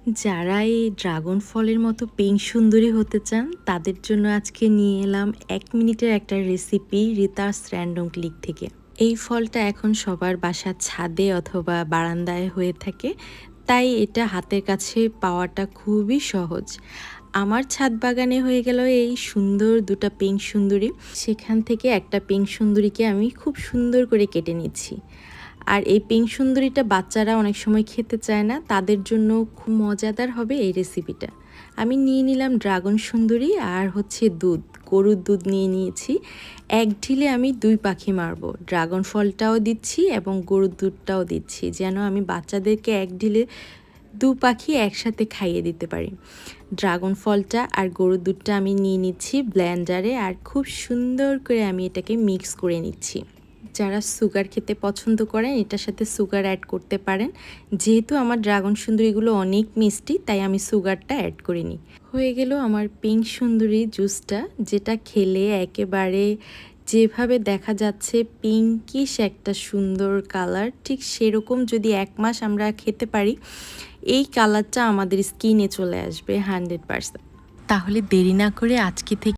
যারা এই ড্রাগন ফলের মতো পিঙ্ক সুন্দরী হতে চান তাদের জন্য আজকে নিয়ে এলাম 1 মিনিটের একটা রেসিপি রিতাস র্যান্ডম ক্লিক থেকে। এই ফলটা এখন সবার বাসার ছাদে অথবা বারান্দায় হয়ে থাকে, তাই এটা হাতের কাছে পাওয়াটা খুবই সহজ। আমার ছাদ বাগানে হয়ে গেল এই সুন্দর দুটো পিঙ্ক সুন্দরী। সেখান থেকে একটা পিঙ্ক সুন্দরীকে আমি খুব সুন্দর করে কেটে নিচ্ছি। আর এই পিঙ্ক সুন্দরীটা বাচ্চারা অনেক সময় খেতে চায় না, তাদের জন্য খুব মজাদার হবে এই রেসিপিটা। আমি নিয়ে নিলাম ড্রাগন সুন্দরী আর হচ্ছে দুধ, গরুর দুধ নিয়ে নিয়েছি। এক ঢিলে আমি 2 পাখি মারবো, ড্রাগন ফলটাও দিচ্ছি এবং গরুর দুধটাও দিচ্ছি, যেন আমি বাচ্চাদেরকে এক ঢিলে 2 পাখি একসাথে খাইয়ে দিতে পারি। ড্রাগন ফলটা আর গরুর দুধটা আমি নিয়ে নিচ্ছি ব্লেন্ডারে, আর খুব সুন্দর করে আমি এটাকে মিক্স করে নিচ্ছি। যারা সুগার খেতে পছন্দ করেন এটার সাথে সুগার অ্যাড করতে পারেন। যেহেতু আমার ড্রাগন সুন্দরীগুলো অনেক মিষ্টি, তাই আমি সুগারটা অ্যাড করিনি। হয়ে গেল আমার পিঙ্ক সুন্দরী জুসটা, যেটা খেলে একেবারে যেভাবে দেখা যাচ্ছে পিঙ্কিশ একটা সুন্দর কালার, ঠিক সেরকম যদি 1 মাস আমরা খেতে পারি, এই কালারটা আমাদের স্কিনে চলে আসবে 100%। তাহলে দেরি না করে আজকে থেকে